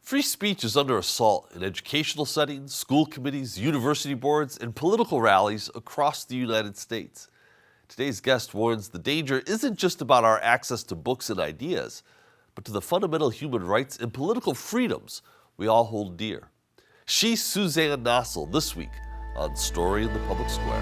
Free speech is under assault in educational settings, school committees, university boards, and political rallies across the United States. Today's guest warns the danger isn't just about our access to books and ideas, but to the fundamental human rights and political freedoms we all hold dear. She's Suzanne Nossel this week on Story in the Public Square.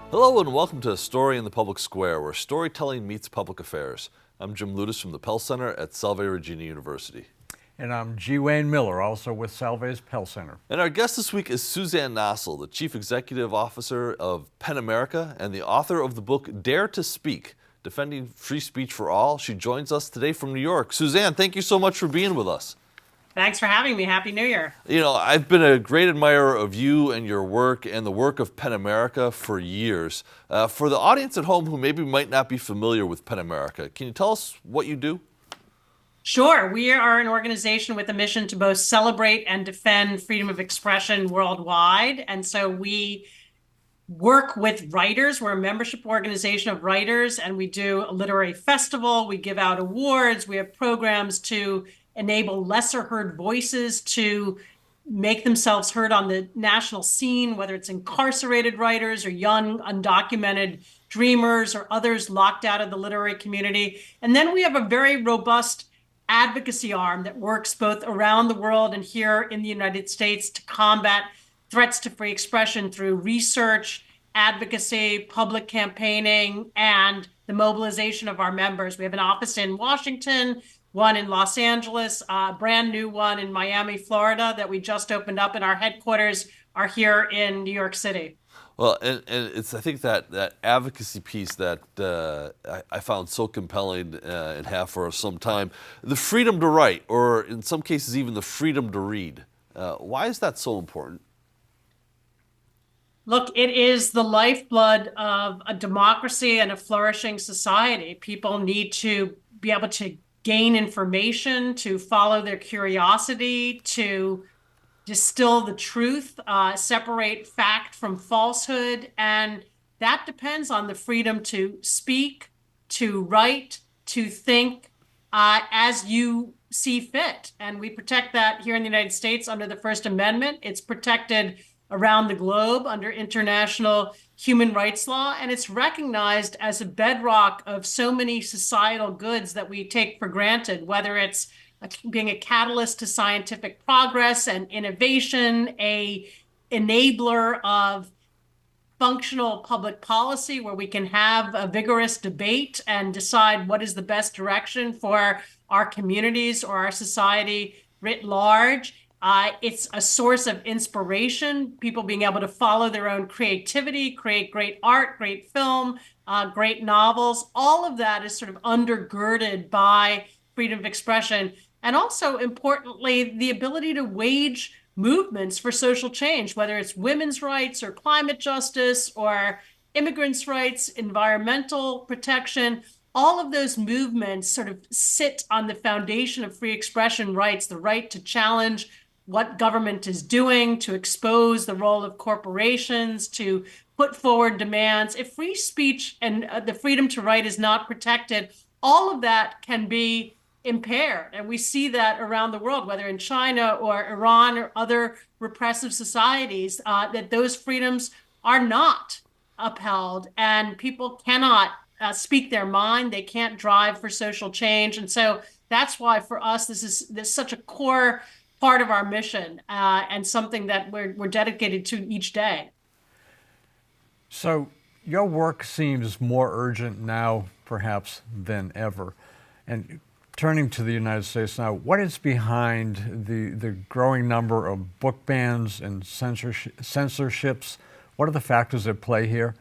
Hello and welcome to A Story in the Public Square, where storytelling meets public affairs. I'm Jim Ludis from the Pell Center at Salve Regina University. And I'm G. Wayne Miller, also with Salve's Pell Center. And our guest this week is Suzanne Nossel, the Chief Executive Officer of PEN America and the author of the book Dare to Speak, Defending Free Speech for All. She joins us today from New York. Suzanne, thank you so much for being with us. Thanks for having me. Happy New Year. You know, I've been a great admirer of you and your work and the work of PEN America for years. For the audience at home who maybe might not be familiar with PEN America, can you tell us what you do? Sure. We are an organization with a mission to both celebrate and defend freedom of expression worldwide. And so we work with writers. We're a membership organization of writers, and we do a literary festival. We give out awards. We have programs to enable lesser heard voices to make themselves heard on the national scene, whether it's incarcerated writers or young undocumented dreamers or others locked out of the literary community. And then we have a very robust advocacy arm that works both around the world and here in the United States to combat threats to free expression through research, advocacy, public campaigning, and the mobilization of our members. We have an office in Washington, one in Los Angeles, a brand new one in Miami, Florida that we just opened up, and our headquarters are here in New York City. Well, and it's I think that advocacy piece that I found so compelling and have for some time. The freedom to write, or in some cases even the freedom to read. Why is that so important? Look, it is the lifeblood of a democracy and a flourishing society. People need to be able to gain information, to follow their curiosity, to distill the truth, separate fact from falsehood. And that depends on the freedom to speak, to write, to think as you see fit. And we protect that here in the United States under the First Amendment. It's protected around the globe under international human rights law, and it's recognized as a bedrock of so many societal goods that we take for granted, whether it's being a catalyst to scientific progress and innovation, a enabler of functional public policy where we can have a vigorous debate and decide what is the best direction for our communities or our society writ large. It's a source of inspiration, people being able to follow their own creativity, create great art, great film, great novels. All of that is sort of undergirded by freedom of expression. And also, importantly, the ability to wage movements for social change, whether it's women's rights or climate justice or immigrants' rights, environmental protection. All of those movements sort of sit on the foundation of free expression rights, the right to challenge what government is doing, to expose the role of corporations, to put forward demands. If free speech and the freedom to write is not protected, all of that can be impaired. And we see that around the world, whether in China or Iran or other repressive societies, that those freedoms are not upheld and people cannot speak their mind. They can't drive for social change. And so that's why for us, this is such a core part of our mission and something that we're dedicated to each day. So your work seems more urgent now, perhaps, than ever. And turning to the United States now, what is behind the growing number of book bans and censorships? What are the factors at play here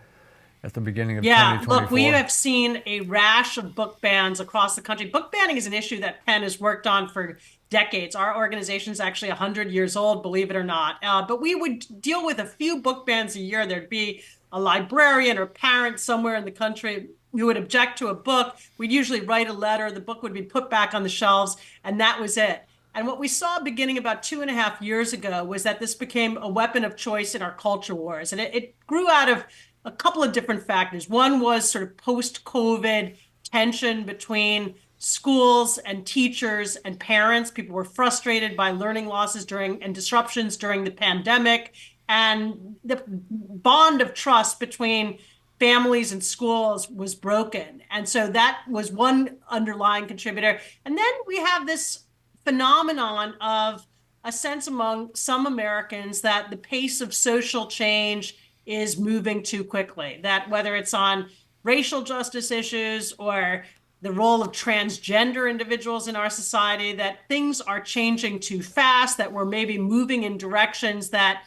at the beginning of 2024? Look, we have seen a rash of book bans across the country. Book banning is an issue that PEN has worked on for decades. Our organization is actually 100 years old, believe it or not. But we would deal with a few book bans a year. There'd be a librarian or parent somewhere in the country who would object to a book, we'd usually write a letter, the book would be put back on the shelves, and that was it. And what we saw beginning about 2.5 years ago was that this became a weapon of choice in our culture wars. And it grew out of a couple of different factors. One was sort of post-COVID tension between schools and teachers and parents. People were frustrated by learning losses and disruptions during the pandemic. And the bond of trust between families and schools was broken. And so that was one underlying contributor. And then we have this phenomenon of a sense among some Americans that the pace of social change is moving too quickly, that whether it's on racial justice issues or the role of transgender individuals in our society, that things are changing too fast, that we're maybe moving in directions that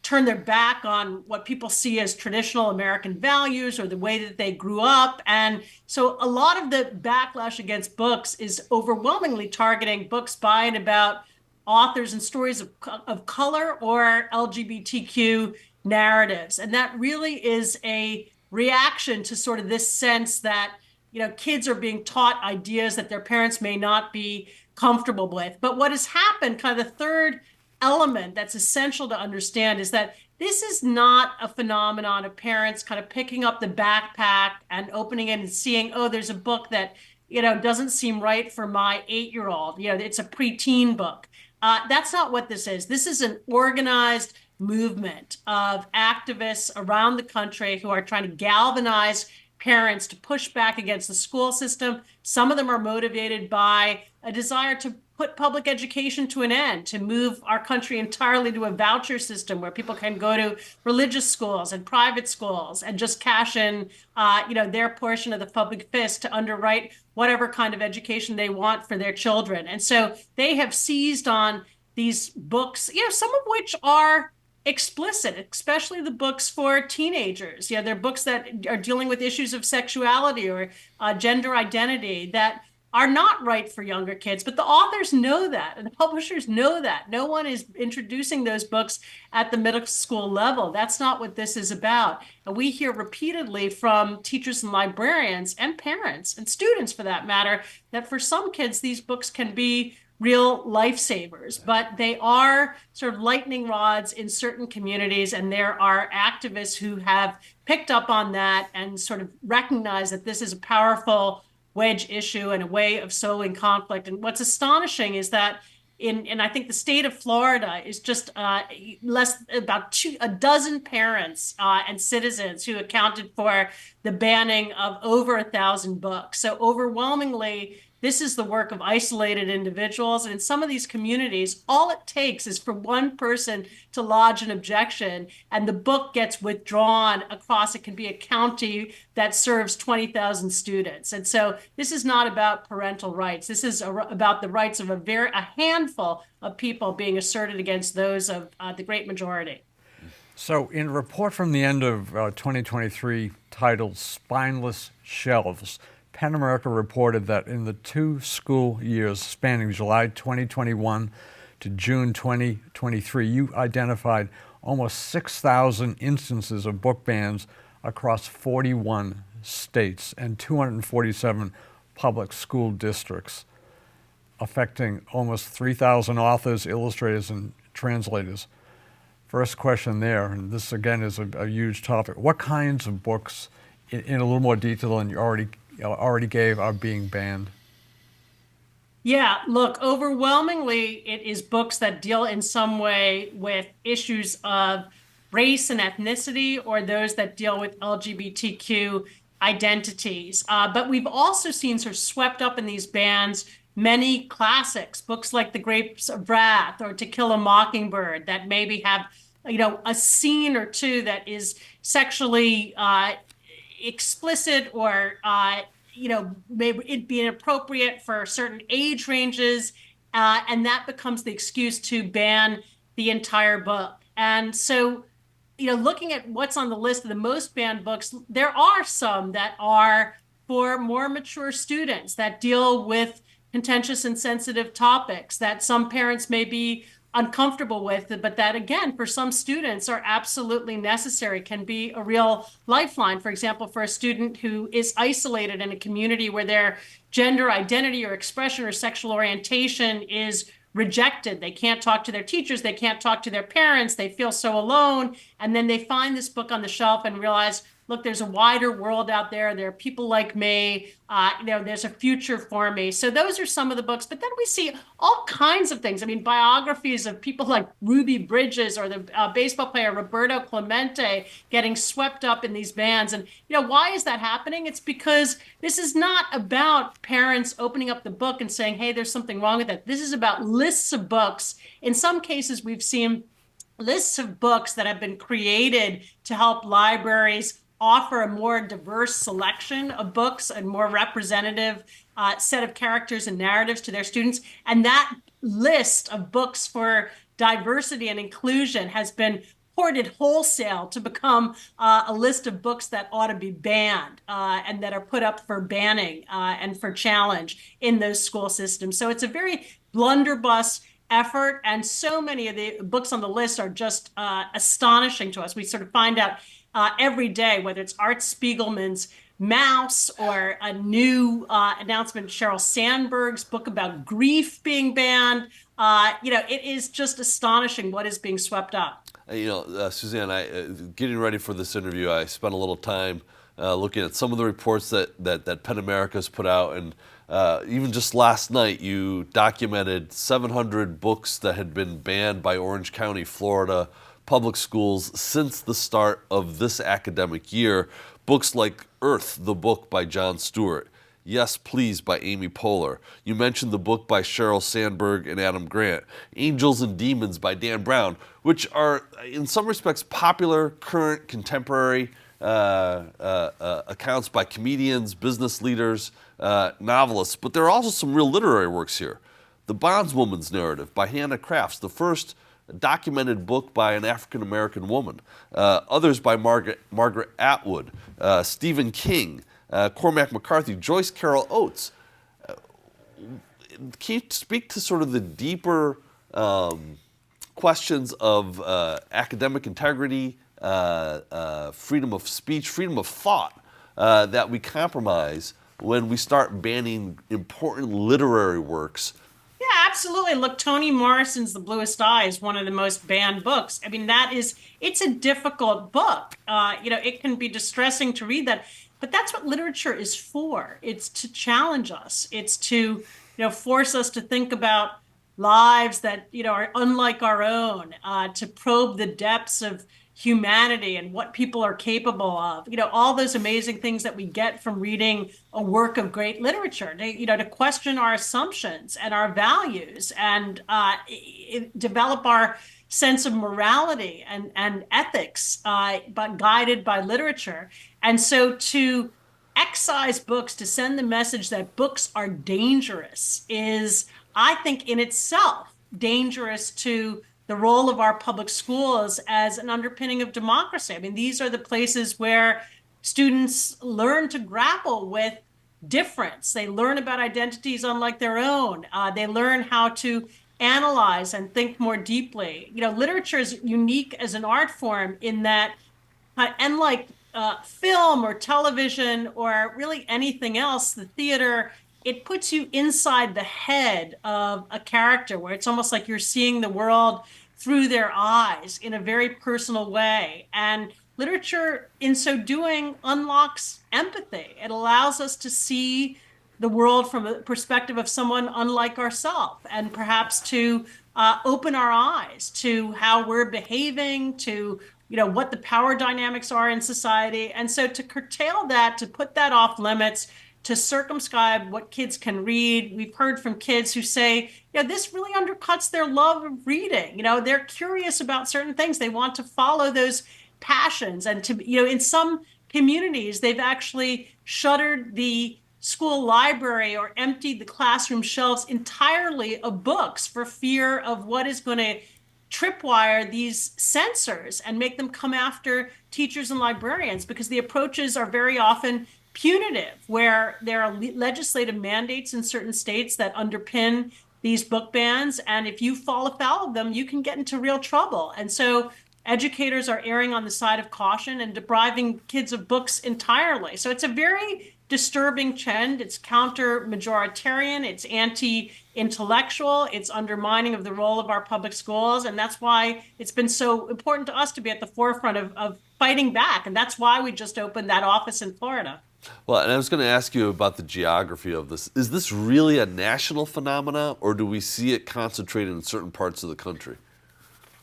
turn their back on what people see as traditional American values or the way that they grew up. And so a lot of the backlash against books is overwhelmingly targeting books by and about authors and stories of color or LGBTQ narratives. And that really is a reaction to sort of this sense that, kids are being taught ideas that their parents may not be comfortable with. But what has happened, kind of the third element that's essential to understand, is that this is not a phenomenon of parents kind of picking up the backpack and opening it and seeing, oh, there's a book that, doesn't seem right for my 8-year-old. It's a preteen book. That's not what this is. This is an organized movement of activists around the country who are trying to galvanize parents to push back against the school system. Some of them are motivated by a desire to put public education to an end, to move our country entirely to a voucher system where people can go to religious schools and private schools and just cash in, their portion of the public fist to underwrite whatever kind of education they want for their children. And so they have seized on these books, some of which are explicit, especially the books for teenagers. They're books that are dealing with issues of sexuality or gender identity that are not right for younger kids, but the authors know that and the publishers know that. No one is introducing those books at the middle school level. That's not what this is about. And we hear repeatedly from teachers and librarians and parents and students, for that matter, that for some kids, these books can be real lifesavers, but they are sort of lightning rods in certain communities. And there are activists who have picked up on that and sort of recognize that this is a powerful wedge issue and a way of sowing conflict. And what's astonishing is that I think the state of Florida is just about a dozen parents and citizens who accounted for the banning of over 1,000 books. So overwhelmingly, this is the work of isolated individuals. And in some of these communities, all it takes is for one person to lodge an objection and the book gets withdrawn across. It can be a county that serves 20,000 students. And so this is not about parental rights. This is about the rights of a handful of people being asserted against those of the great majority. So in a report from the end of 2023 titled Spineless Shelves, PEN America reported that in the 2 school years spanning July 2021 to June 2023, you identified almost 6,000 instances of book bans across 41 states and 247 public school districts, affecting almost 3,000 authors, illustrators, and translators. First question there, and this again is a huge topic. What kinds of books, in a little more detail than you already gave, are being banned? Yeah, look, overwhelmingly, it is books that deal in some way with issues of race and ethnicity or those that deal with LGBTQ identities. But we've also seen sort of swept up in these bans many classics, books like The Grapes of Wrath or To Kill a Mockingbird, that maybe have, a scene or two that is sexually explicit or, maybe it be inappropriate for certain age ranges. And that becomes the excuse to ban the entire book. And so, looking at what's on the list of the most banned books, there are some that are for more mature students that deal with contentious and sensitive topics that some parents may be uncomfortable with, but that again, for some students are absolutely necessary, can be a real lifeline. For example, for a student who is isolated in a community where their gender identity or expression or sexual orientation is rejected. They can't talk to their teachers, they can't talk to their parents, they feel so alone. And then they find this book on the shelf and realize, look, there's a wider world out there. There are people like me. There's a future for me. So those are some of the books. But then we see all kinds of things. I mean, biographies of people like Ruby Bridges or the baseball player Roberto Clemente getting swept up in these bands. And, why is that happening? It's because this is not about parents opening up the book and saying, hey, there's something wrong with it. This is about lists of books. In some cases, we've seen lists of books that have been created to help libraries offer a more diverse selection of books and more representative set of characters and narratives to their students. And that list of books for diversity and inclusion has been ported wholesale to become a list of books that ought to be banned and that are put up for banning and for challenge in those school systems. So it's a very blunderbuss effort, and so many of the books on the list are just astonishing to us. We sort of find out every day, whether it's Art Spiegelman's Mouse or a new announcement, Sheryl Sandberg's book about grief being banned. It is just astonishing what is being swept up. Suzanne, getting ready for this interview, I spent a little time looking at some of the reports that PEN America's put out, and even just last night, you documented 700 books that had been banned by Orange County, Florida public schools since the start of this academic year. Books like Earth, the book by Jon Stewart, Yes, Please by Amy Poehler. You mentioned the book by Sheryl Sandberg and Adam Grant, Angels and Demons by Dan Brown, which are in some respects popular, current, contemporary accounts by comedians, business leaders, novelists, but there are also some real literary works here. The Bondswoman's Narrative by Hannah Crafts, the first documented book by an African-American woman. Others by Margaret Atwood, Stephen King, Cormac McCarthy, Joyce Carol Oates. Can you speak to sort of the deeper questions of academic integrity, freedom of speech, freedom of thought that we compromise when we start banning important literary works? Yeah, absolutely. Look, Toni Morrison's The Bluest Eye is one of the most banned books. I mean, it's a difficult book. It can be distressing to read that, but that's what literature is for. It's to challenge us. It's to, force us to think about lives that, are unlike our own, to probe the depths of humanity and what people are capable of, all those amazing things that we get from reading a work of great literature, to question our assumptions and our values and develop our sense of morality and ethics, but guided by literature. And so to excise books, to send the message that books are dangerous is, I think, in itself dangerous to the role of our public schools as an underpinning of democracy. I mean, these are the places where students learn to grapple with difference. They learn about identities unlike their own. They learn how to analyze and think more deeply. Literature is unique as an art form in that, unlike film or television or really anything else, the theater, it puts you inside the head of a character where it's almost like you're seeing the world through their eyes in a very personal way. And literature, in so doing, unlocks empathy. It allows us to see the world from a perspective of someone unlike ourselves, and perhaps to open our eyes to how we're behaving, to what the power dynamics are in society. And so to curtail that, to put that off limits, to circumscribe what kids can read. We've heard from kids who say, this really undercuts their love of reading. They're curious about certain things. They want to follow those passions. And in some communities, they've actually shuttered the school library or emptied the classroom shelves entirely of books for fear of what is going to tripwire these censors and make them come after teachers and librarians, because the approaches are very often punitive, where there are legislative mandates in certain states that underpin these book bans. And if you fall afoul of them, you can get into real trouble. And so educators are erring on the side of caution and depriving kids of books entirely. So it's a very disturbing trend. It's counter majoritarian, it's anti intellectual, it's undermining of the role of our public schools. And that's why it's been so important to us to be at the forefront of fighting back. And that's why we just opened that office in Florida. Well, and I was going to ask you about the geography of this. Is this really a national phenomena, or do we see it concentrated in certain parts of the country?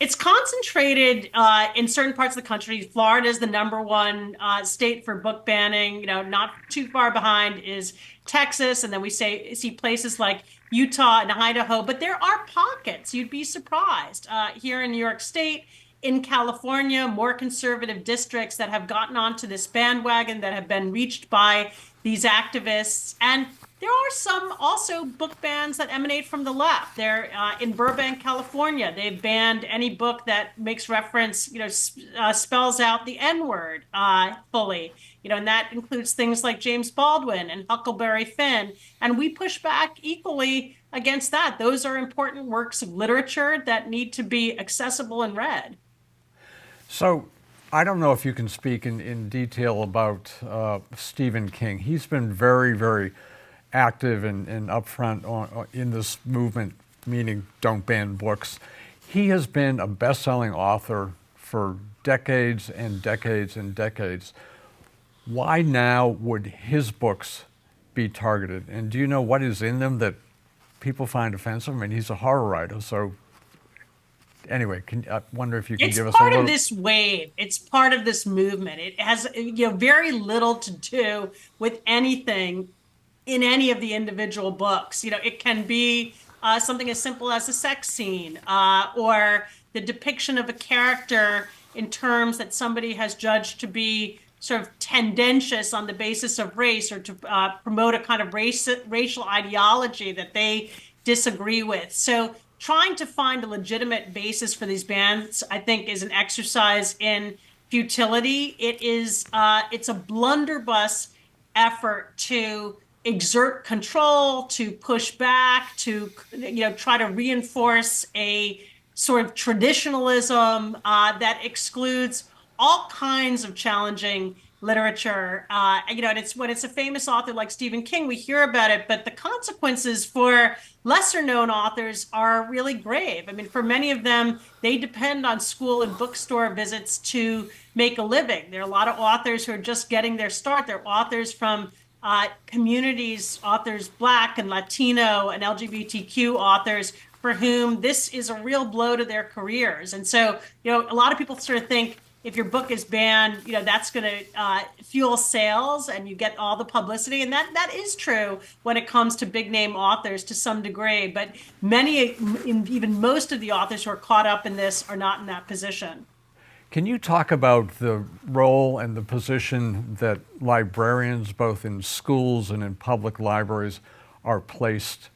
It's concentrated in certain parts of the country. Florida is the number one state for book banning. You know, not too far behind is Texas, and then we see places like Utah and Idaho. But there are pockets. You'd be surprised here in New York State, in California, more conservative districts that have gotten onto this bandwagon, that have been reached by these activists. And there are some also book bans that emanate from the left. They're in Burbank, California. They've banned any book that makes reference, spells out the N-word fully. And that includes things like James Baldwin and Huckleberry Finn. And we push back equally against that. Those are important works of literature that need to be accessible and read. So I don't know if you can speak in detail about Stephen King. He's been very, very active and upfront in this movement, meaning don't ban books. He has been a best-selling author for decades and decades and decades. Why now would his books be targeted? And do you know what is in them that people find offensive? I mean, he's a horror writer, so anyway, I wonder if you can give us a little. It's part of this wave. It's part of this movement. It has very little to do with anything in any of the individual books. It can be something as simple as a sex scene or the depiction of a character in terms that somebody has judged to be sort of tendentious on the basis of race, or to promote a kind of racial ideology that they disagree with. So trying to find a legitimate basis for these bans, I think, is an exercise in futility. It's a blunderbuss effort to exert control, to push back, to try to reinforce a sort of traditionalism that excludes all kinds of challenging literature. And it's when it's a famous author like Stephen King, we hear about it, but the consequences for lesser known authors are really grave. I mean, for many of them, they depend on school and bookstore visits to make a living. There are a lot of authors who are just getting their start. They're authors from communities, authors, Black and Latino and LGBTQ authors, for whom this is a real blow to their careers. And so, a lot of people sort of think if your book is banned, that's going to fuel sales and you get all the publicity. And that is true when it comes to big name authors to some degree. But even most of the authors who are caught up in this are not in that position. Can you talk about the role and the position that librarians, both in schools and in public libraries, are placed?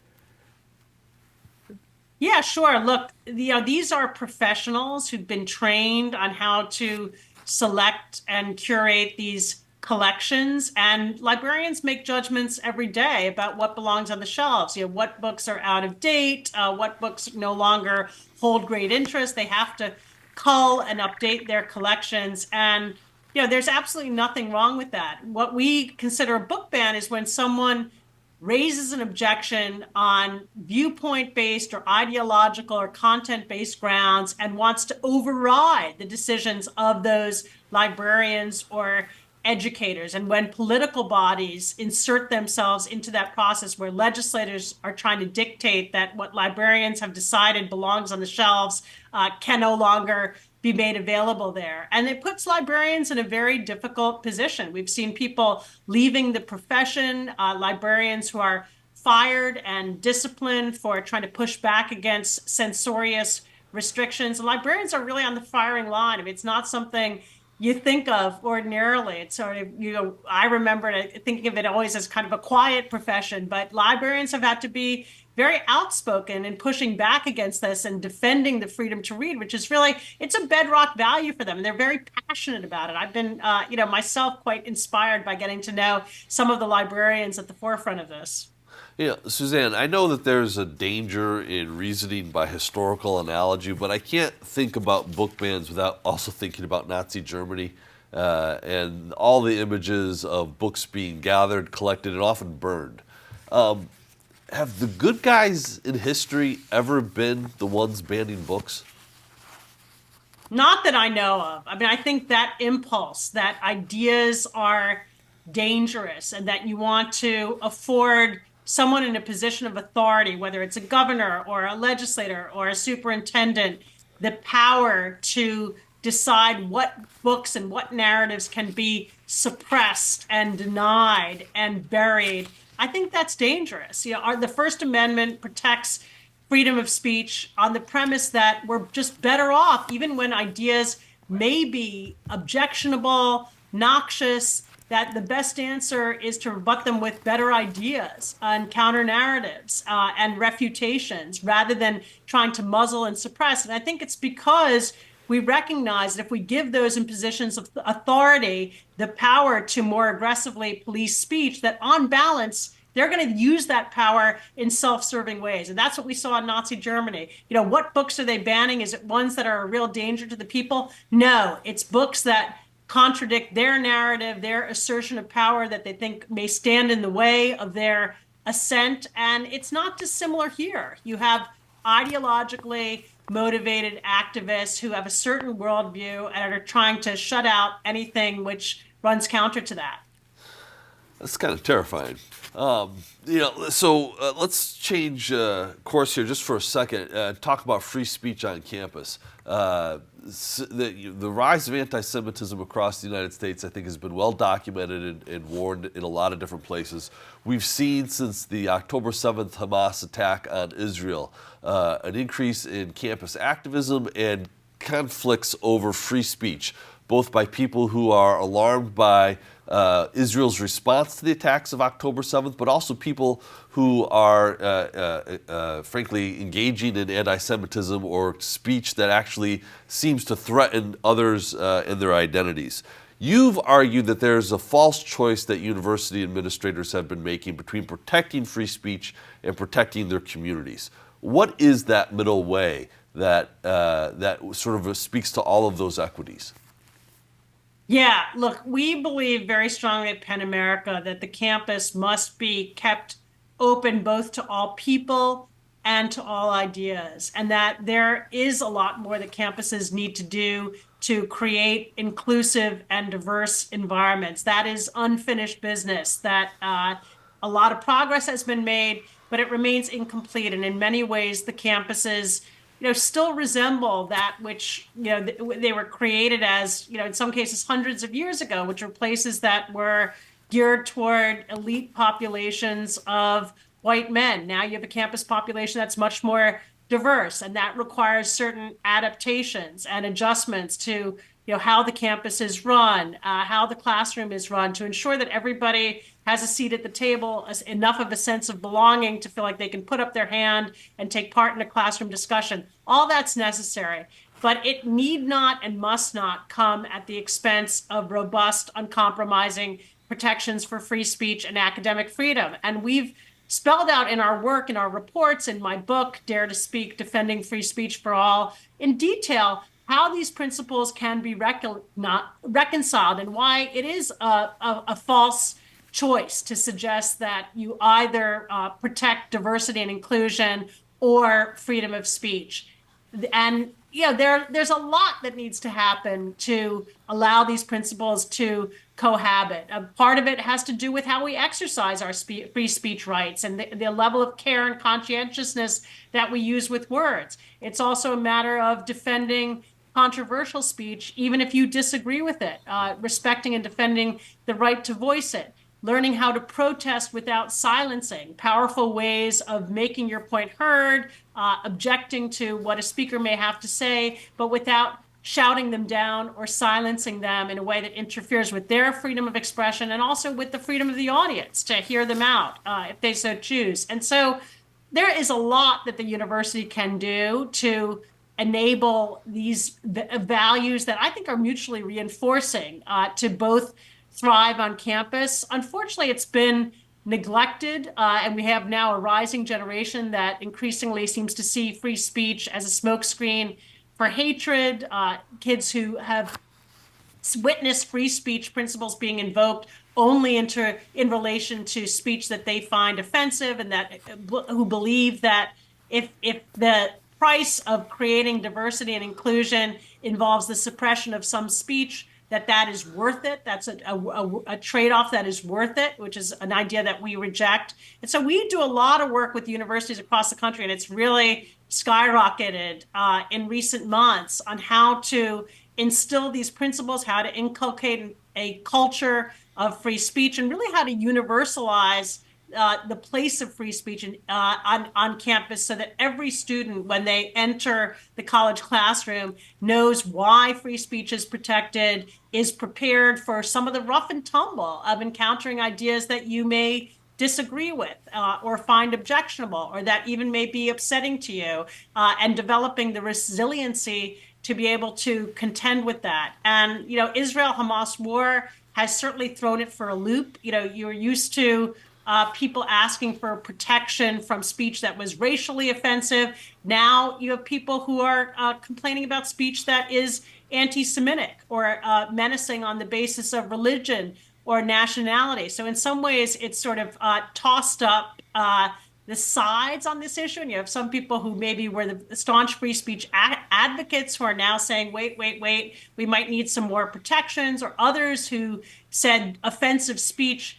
Yeah, sure. Look, these are professionals who've been trained on how to select and curate these collections, and librarians make judgments every day about what belongs on the shelves. What books are out of date, what books no longer hold great interest. They have to cull and update their collections, and there's absolutely nothing wrong with that. What we consider a book ban is when someone raises an objection on viewpoint-based or ideological or content-based grounds and wants to override the decisions of those librarians or educators. And when political bodies insert themselves into that process, where legislators are trying to dictate that what librarians have decided belongs on the shelves can no longer be made available there. And it puts librarians in a very difficult position. We've seen people leaving the profession, librarians who are fired and disciplined for trying to push back against censorious restrictions. Librarians are really on the firing line. I mean, it's not something you think of ordinarily. It's sort of, I remember thinking of it always as kind of a quiet profession, but librarians have had to be very outspoken in pushing back against this and defending the freedom to read, which is really, it's a bedrock value for them. And they're very passionate about it. I've been, myself quite inspired by getting to know some of the librarians at the forefront of this. Suzanne, I know that there's a danger in reasoning by historical analogy, but I can't think about book bans without also thinking about Nazi Germany and all the images of books being gathered, collected, and often burned. Have the good guys in history ever been the ones banning books? Not that I know of. I mean, I think that impulse, that ideas are dangerous and that you want to afford someone in a position of authority, whether it's a governor or a legislator or a superintendent, the power to decide what books and what narratives can be suppressed and denied and buried. I think that's dangerous. The First Amendment protects freedom of speech on the premise that we're just better off, even when ideas may be objectionable, noxious, that the best answer is to rebut them with better ideas and counter narratives and refutations rather than trying to muzzle and suppress. And I think it's because we recognize that if we give those in positions of authority the power to more aggressively police speech, that on balance, they're going to use that power in self-serving ways. And that's what we saw in Nazi Germany. What books are they banning? Is it ones that are a real danger to the people? No, it's books that contradict their narrative, their assertion of power that they think may stand in the way of their ascent. And it's not dissimilar here. You have ideologically motivated activists who have a certain worldview and are trying to shut out anything which runs counter to that. That's kind of terrifying. Let's change course here just for a second. Talk about free speech on campus. The rise of anti-Semitism across the United States, I think, has been well documented and warned in a lot of different places. We've seen since the October 7th Hamas attack on Israel an increase in campus activism and conflicts over free speech, both by people who are alarmed by Israel's response to the attacks of October 7th, but also people who are, frankly, engaging in anti-Semitism or speech that actually seems to threaten others and their identities. You've argued that there's a false choice that university administrators have been making between protecting free speech and protecting their communities. What is that middle way that sort of speaks to all of those equities? Yeah, look, we believe very strongly at Penn America that the campus must be kept open both to all people and to all ideas, and that there is a lot more that campuses need to do to create inclusive and diverse environments. That is unfinished business, that a lot of progress has been made, but it remains incomplete. And in many ways, the campuses still resemble that which, they were created as, in some cases hundreds of years ago, which are places that were geared toward elite populations of white men. Now you have a campus population that's much more diverse, and that requires certain adaptations and adjustments to, how the campus is run, how the classroom is run, to ensure that everybody has a seat at the table, enough of a sense of belonging to feel like they can put up their hand and take part in a classroom discussion. All that's necessary, but it need not and must not come at the expense of robust, uncompromising protections for free speech and academic freedom. And we've spelled out in our work, in our reports, in my book, Dare to Speak, Defending Free Speech for All, in detail, how these principles can be reconciled and why it is a false choice to suggest that you either protect diversity and inclusion or freedom of speech. And there's a lot that needs to happen to allow these principles to cohabit. Part of it has to do with how we exercise our free speech rights and the level of care and conscientiousness that we use with words. It's also a matter of defending controversial speech, even if you disagree with it, respecting and defending the right to voice it, learning how to protest without silencing, powerful ways of making your point heard, objecting to what a speaker may have to say, but without shouting them down or silencing them in a way that interferes with their freedom of expression and also with the freedom of the audience to hear them out if they so choose. And so there is a lot that the university can do to enable these values that I think are mutually reinforcing to both thrive on campus. Unfortunately, it's been neglected, and we have now a rising generation that increasingly seems to see free speech as a smokescreen for hatred. Kids who have witnessed free speech principles being invoked only in relation to speech that they find offensive, and that who believe that if the price of creating diversity and inclusion involves the suppression of some speech, that is worth it. That's a trade-off that is worth it, which is an idea that we reject. And so we do a lot of work with universities across the country, and it's really skyrocketed in recent months on how to instill these principles, how to inculcate a culture of free speech, and really how to universalize the place of free speech on campus, so that every student, when they enter the college classroom, knows why free speech is protected, is prepared for some of the rough and tumble of encountering ideas that you may disagree with or find objectionable, or that even may be upsetting to you, and developing the resiliency to be able to contend with that. And, Israel-Hamas war has certainly thrown it for a loop. You're used to people asking for protection from speech that was racially offensive. Now you have people who are complaining about speech that is anti-Semitic or menacing on the basis of religion or nationality. So in some ways, it's sort of tossed up the sides on this issue. And you have some people who maybe were the staunch free speech advocates who are now saying, wait, we might need some more protections, or others who said offensive speech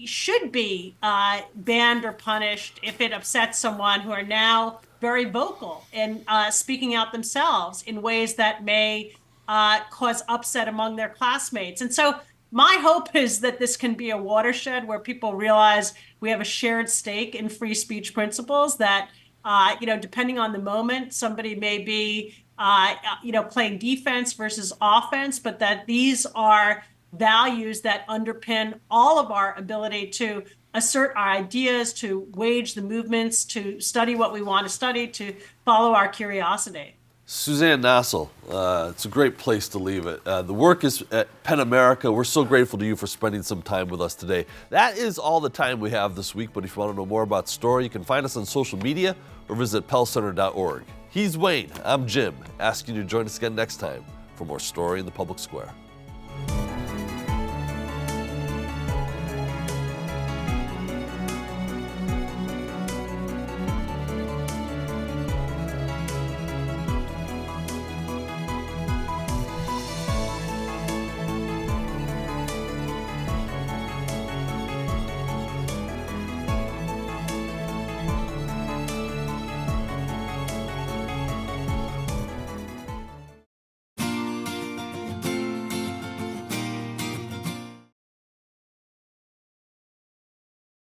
should be banned or punished if it upsets someone, who are now very vocal in speaking out themselves in ways that may cause upset among their classmates. And so my hope is that this can be a watershed where people realize we have a shared stake in free speech principles, that, depending on the moment, somebody may be, playing defense versus offense, but that these are values that underpin all of our ability to assert our ideas, to wage the movements, to study what we want to study, to follow our curiosity. Suzanne Nossel, it's a great place to leave it. The work is at Penn America. We're so grateful to you for spending some time with us today. That is all the time we have this week, but if you want to know more about Story, you can find us on social media or visit pellcenter.org. He's Wayne, I'm Jim, asking you to join us again next time for more Story in the Public Square.